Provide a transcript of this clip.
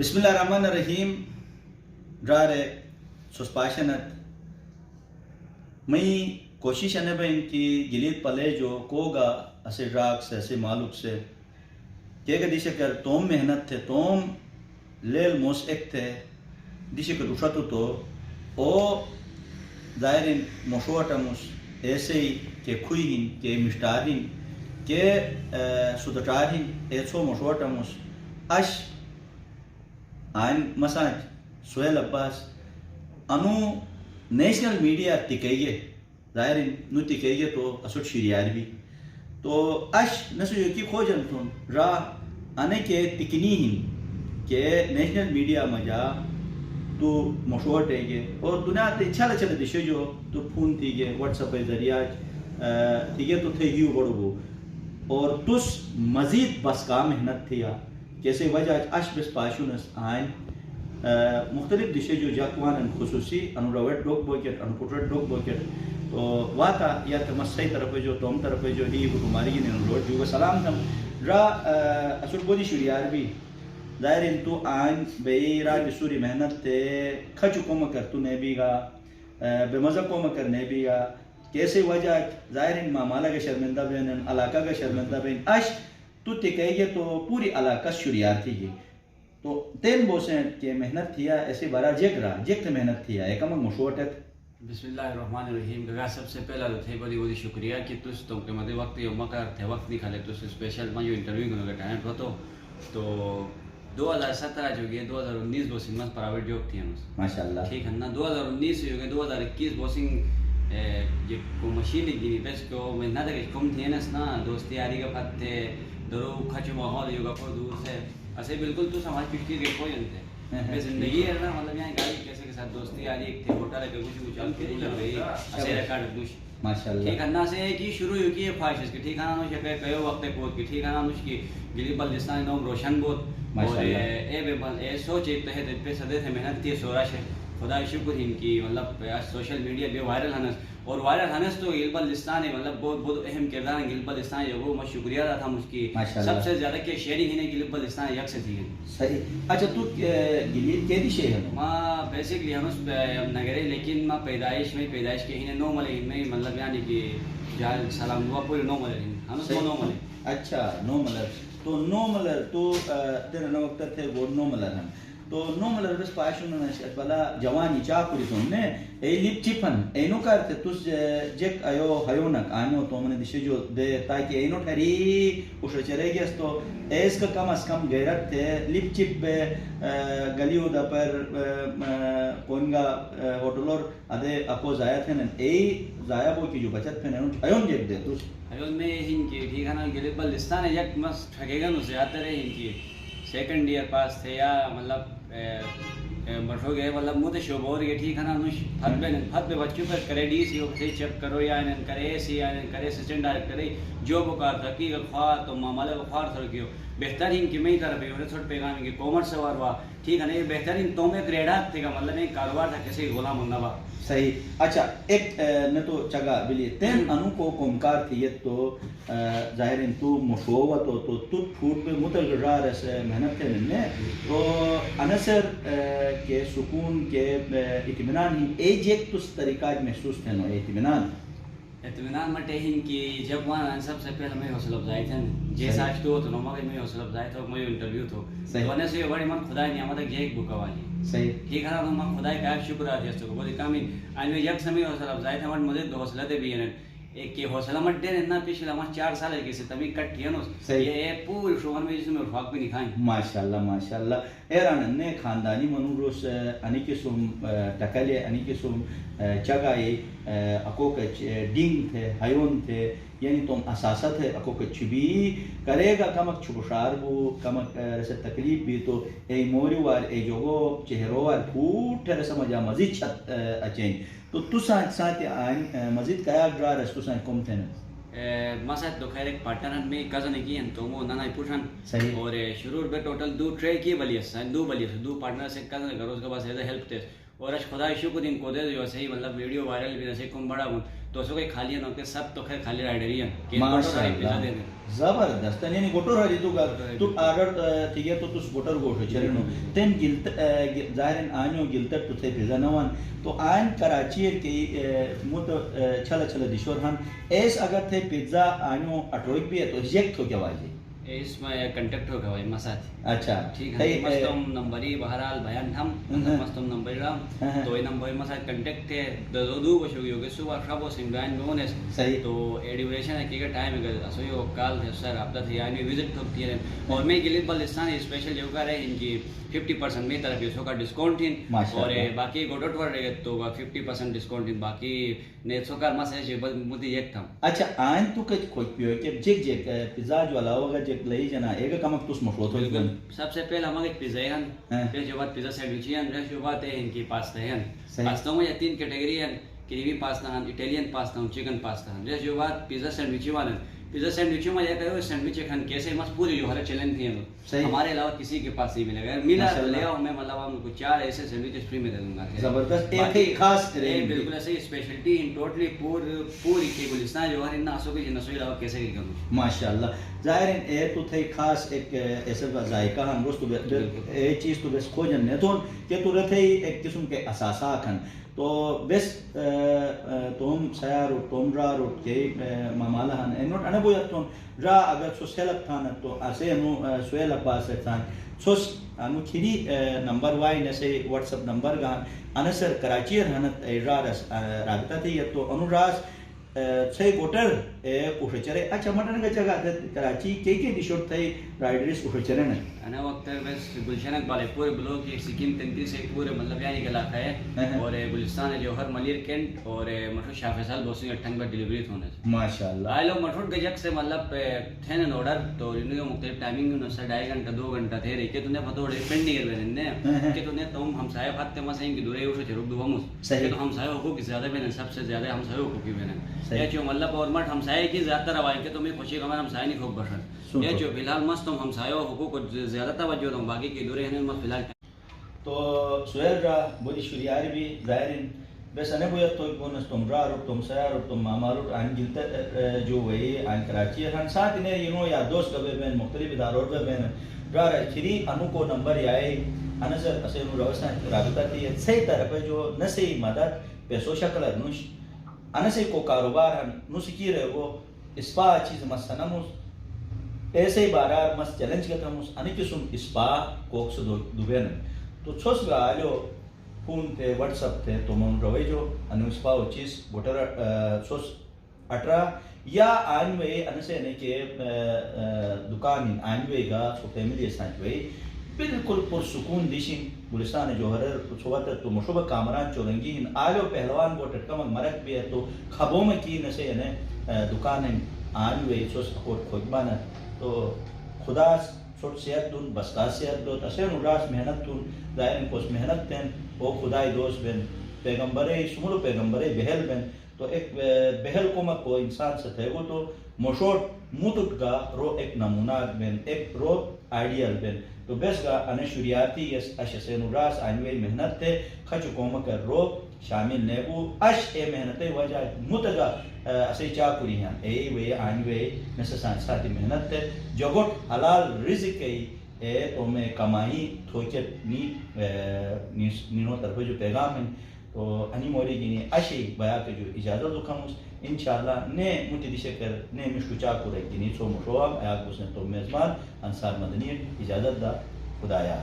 بسم الله الرحمن الرحیم رارے سسپاشنت میں کوشش ہے بین کی گلیت پلے جو کوگا اسے راک سے اسے معلوم سے کہ دیشے کر توم محنت تھے توم لیل موس ایک تھے دیشے کر اٹھاتو تو او ظاہرین مشوٹموس ایسے ہی کہ کھوئین کہ مشتارین کہ سودٹارین ایسو مشوٹموس اش آئین مساج سہیل عباس انو نیشنل میڈیا تکیے ظاہرین نو تکیے تو اسوٹ شریار بھی تو اش نسو یکی خوجن تھون را انے کے تکنی ہن کہ نیشنل میڈیا مجا تو مشہور ہے گے اور دنیا تے چھلا چھلا دشے جو تو فون تھی گے واٹس اپ ذریعہ ٹھیک ہے تو تھے ہیو بڑو گو اور تس مزید بس کا محنت تھیا کیسے وجہ اش بس پاشونس آئین مختلف دشے جو جاکوان خصوصی انوراوٹ ڈوک بوکٹ انپوٹرٹ ڈوک بوکٹ تو واتا یا تمسائی طرف جو توم طرف جو ہی حکماری کی انوراوٹ جو سلام تم را اسوٹ بودی شریار بھی ظاہرین تو آئین بے را بسوری محنت تے کھچو کوم کرتو نے بھی گا بے مزہ کوم کرنے بھی گا کیسے وجہ ظاہرین مامالا کا شرمندہ بین علاقہ کا شرمندہ بین اش تو تکہی گے تو پوری علاقہ شریار تھی گی تو تین بوسیں کہ محنت تھیا ایسے بارا جیک رہا جیک محنت تھیا ایک امک مشورتت بسم اللہ الرحمن الرحیم گگا سب سے پہلا تو تھے بڑی شکریہ کہ تس تم کے مدے وقت یو مکر تھے وقت نہیں کھالے تو اسپیشل میں جو انٹرویو کرنے کا ٹائم ہوتا تو 2017 جو گئے 2019 بوسنگ میں پرائیویٹ جاب تھی ہم ماشاءاللہ ٹھیک ہے نا 2019 جو گئے 2021 بوسنگ جو کو مشین گینی بس کو میں نہ تک کم تھے نا دوستی یاری کا پت تھے درو کھچو ماحول یوگا کو دور سے ایسے بالکل تو سماج پچھتی کے کوئی انتے زندگی ہے نا مطلب یہاں گاڑی کیسے کے ساتھ دوستی یاری ایک تھے ہوٹل ہے کچھ چل کے لگ رہی ایسے ریکارڈ دوش ماشاءاللہ ٹھیک ہے نا سے کہ شروع ہو کی خواہش اس کی ٹھیک ہے نا نوش کہ کئیو وقت کوت کی ٹھیک ہے نا نوش کی گلی بلدستان نام روشن بوت اور اے بے بل اے سوچ تحت پہ صدے تھے محنت تھی سوراش ہے خدا شکر ان کی مطلب سوشل میڈیا پہ وائرل ہنس اور وائرل ہنس تو گل بلدستان ہے مطلب بہت بہت اہم کردار ہے گل بلدستان جو وہ میں شکریہ ادا تھا مجھ کی سب سے زیادہ کہ شیئرنگ ہے گل بلدستان یک سے تھی صحیح اچھا تو گلیل کیدی شے ہے ماں بیسکلی ہنس نگرے لیکن ماں پیدائش کے ہی نو ملے میں مطلب یعنی کہ جال سلام دعا پورے نو ملے ہنس نو ملے اچھا نو ملر تو نو ملر تو تیرے نو وقت تھے وہ نو ملر ہیں تو نو ملر بس پاشون نشأت بلا جوانی چاکوری تو نے ای لیپ چپن اینو کرتے تس جک ایو ہیونک آنو تو من دشے جو دے تاکہ اینو ٹھری اش چرے گیس تو ایس کا کم از کم غیرت تھے لیپ چپ بے گلیو دا پر کونگا ہوٹلور ادے اپو ضائع تھے ای ضائع بو کی جو بچت پھنے ایون جک دے تو ایون میں ہن کی ٹھیک ہے نا گلی بلدستان یک مس ٹھگے گا نو زیادہ رہے ہن کی سیکنڈ ایئر پاس تھے یا مطلب بٹھو گئے مطلب مجھے شعبہ ہو رہی ہے ٹھیک ہے نا نوش پھت پہ بچوں پر کرے ڈی سی ہو سے چیک کرو یا انہیں کرے سی یا انہیں کرے اسسٹنٹ ڈائریکٹ کرے جو بکار تھا کہ خواہ تو معاملہ بخار تھا کیوں بہترین کی میں ہی طرف ہے چھوٹ پیغام کی کامرس سوار ہوا ٹھیک ہے نا یہ بہترین تو میں گریڈات تھے گا مطلب ایک کاروبار تھا کسی غلام منبع صحیح اچھا ایک نہ تو چگا بلی تین انو کو کمکار تھی تو ظاہرین تو مشوت ہو تو تut پھوٹ پہ متغرار ایسے محنت کے لنے تو عنصر کے سکون کے اطمینان ہی ایج ایک تو طریقہ محسوس تھے نو اطمینان مٹے ہن کی جب وہاں سب سے پہلے میں حوصلہ افزائی تھے جیسا آج تو نو مگر میں حوصلہ افزائی تھا میں انٹرویو تو ہونے سے بڑی من خدا نعمت ہے ایک بکا والی صحیح ٹھیک ہے نا من خدا کا شکر ہے اس کو بڑی کمی ان یک سمے حوصلہ افزائی تھا مجھے حوصلہ دے بھی ہے ایک کی حوصلہ مت دے نا پچھلا ما 4 سال کے سے تمی کٹ کیا نو یہ پورے شوہر میں جس میں فاق بھی نہیں کھائیں ماشاءاللہ ایران نے خاندانی منوروس انی قسم ٹکلے انی قسم چگائے اکو کچ ڈنگ تھے ہیون تھے یعنی تم اساسہ تھے اکو کچ بھی کرے گا کمک چھپشار بو کمک رسے تکلیف بھی تو ای موری وار ای جوگو چہرو وار پھوٹ رسے مجا مزید چھت اچھیں تو ساتھ آئین مزید کیا ڈرا رس تو ساتھ کم تھے مسات دو خیر ایک پارٹنر میں کزن کی ہیں تو وہ نانا پوچھن اور شروع میں ٹوٹل 2 ٹرے کی بلیس ہیں 2 بلیس 2 پارٹنر سے کزن کرو اس کے بعد ایز اے ہیلپ ٹیسٹ اور اش خدا شکر ان کو دے جو صحیح مطلب ویڈیو وائرل بھی ایسے کم بڑا ہوں تو سو کوئی خالی نو کے سب تو خیر خالی رائڈری ہیں ماشاءاللہ زبردست یعنی گوٹر راجی تو گا تو آرڈر تیگے تو تس گوٹر گوشو چرنو تین گلت ظاہرین آنیو گلتر تو تھے پیزا نوان تو آئین کراچیر کی موت چھلا چھلا دیشور ہن ایس اگر تھے پیزا آنیو اٹروک بھی ہے تو یک تو کیا واجی اس میں کنٹیکٹ ہو گیا مسات اچھا ٹھیک ہے مستم نمبری بہرحال بیان ہم مستم نمبر رام تو یہ نمبر مسات کنٹیکٹ تھے دو بشو گی صبح شب و سنگان میں ہونے صحیح تو ایڈیوریشن ہے کہ ٹائم ہے اسو یہ کال ہے سر آپ تھی یعنی وزٹ ہوتی ہے اور میں گلیت بلستان اسپیشل جو کر رہے ہیں ان کی 50% میں طرف اس کا ڈسکاؤنٹ تھی اور باقی گوڈوٹ ور رہے تو 50% ڈسکاؤنٹ تھی باقی نے سو کر مسئلہ جو مجھے ایک تھا اچھا آئین تو کچھ کھوج پیو کہ جگ جگ پیزا جو علاوہ گا جگ لئی جنا ایک کمک توس مخلوط ہوئی سب سے پہلے ہمارے پیزا ہیں پھر جو بات پیزا سینڈوچ ہیں پھر جو بات ہے ان کی پاستا ہیں پاستوں میں یہ 3 کیٹیگری ہیں کریمی پاستا ہیں اٹیلین پاستا ہیں چکن پاستا ہیں جو بات پیزا سینڈوچ والے پیزا سینڈوچ میں یہ کہو سینڈوچ کھان کیسے مس پوری جو ہر چیلنج تھی ہمارے علاوہ کسی کے پاس نہیں ملے گا ملا تو لے آؤ میں مطلب ہم کو 4 ایسے سینڈوچ فری میں دے دوں گا زبردست ایک خاص بالکل ایسے اسپیشلٹی ان ٹوٹلی پوری کی گلستان جو ہے نا اسو کی نسوئی علاوہ کیسے کی کروں ماشاءاللہ ظاہر ہے تو تھے خاص ایک ایسے ذائقہ ہم روز تو ایک چیز تو بس کھو جن تو کہ تو رہتے ایک قسم کے اساسات ہیں تو بس توم سیار و توم را رو کے مامالا ہن انوٹ انا بویا توم را اگر سو سیلپ تھا تو اسے انو سویل پاس تھا سوس انو کھری نمبر وائی نسے واٹس اپ نمبر گا انسر کراچی ہنت را رابطہ تھی تو انو راس چھے گوٹر اوشچرے اچھا مٹن کا جگہ کراچی کے دیشوٹ تھے رائڈرز اوشچرے نے انا وقت بس گلشنک والے پورے بلوک کی سکیم 33 سے پورے مطلب یعنی علاقہ ہے اور گلستان ہے جو ہر ملیر کینٹ اور مٹھو شاہ فیصل بوسنگ اٹھنگ پر ڈیلیوری ہونے سے ماشاءاللہ آئے لوگ مٹھوٹ گجک سے مطلب تھے نا آرڈر تو انہوں نے مختلف ٹائمنگ میں سے 2.5 گھنٹہ 2 گھنٹہ تھے رہی کہ تم نے پتہ اڑے پینڈنگ ہے نے کہ تم نے تم ہم سایہ بھاتے مسیں کہ دورے اٹھو چرک دو ہمس کہ تو ہم سایہ حقوق زیادہ بہن سب سے زیادہ ہم سایہ حقوق کی بہن یہ جو مطلب گورنمنٹ ہم سایہ کی زیادہ تر روایت کہ تمہیں خوشی کا ہم سایہ نہیں خوب بشن یہ جو فی الحال مست ہم سایہ حقوق کو زیادہ توجہ دوں باقی کی دورے ہیں مست فی الحال تو سہیل را بودی شریاری بھی ظاہرین بس انے بویا تو کونس تم را رو تم سایہ رو تم ماما رو آن گلتا جو وہی آن کراچی ہن ساتھ انہیں ینو یا دوست کبھی بین مختلف اداروں پہ بین را چری انو کو نمبر یائے انسر اسے انو روسان رابطہ تھی صحیح طرف جو نسی مدد پیسو شکل نوش انسے کو کاروبار ہن نسکی رہے وہ اسپا چیز مسنموس ایسے بارار مس چیلنج کرتا ہوں انہی قسم اسپا کوکس دوبین تو چھوس گا آلو فون تھے واٹس اپ تھے تو من روی جو انہی اسپا و چیز گوٹر چھوس 18 یا آنوے انسے انہی کہ دکان آنوے گا سو فیملی سانچوے بالکل پرسکون دیشن گلستان جوہر چھوٹا تو مشوبہ کامران چورنگی ہن آلو پہلوان کو ٹٹکا مرک بھی ہے تو خبوں میں کی نسے انہیں دکان آنوے چھوس کھوجبانا تو خدا چھوٹ صحت دون بسکا صحت دو تسین راس محنت دون ظاہر کو محنت دین او خدای دوست بن پیغمبرے شمولو پیغمبرے بہل بن تو ایک بہل کو مت کو انسان سے تھے وہ تو مشوٹ موتٹ گا رو ایک نمونہ بن ایک رو آئیڈیل بن تو بس گا انے شریعتی اس اشسین راس آنوے محنت تے خچ کوم کر رو شامل نیبو اش اے محنت وجہ متگا اسے چاکوری ہیں اے وے آنوے نسسان ساتھی محنت تے جگوٹ حلال رزق ای اے تو میں کمائی تھوچت نینو طرف جو پیغام ہیں تو انی موری گینی اشی بیا کے جو اجازت دکھاموس انشاءاللہ نے متدیشے کر نے مشکو چاکو رکھ گینی سو مشوام ایاک بسن تو میزبان انصار مدنی اجازت دا خدایا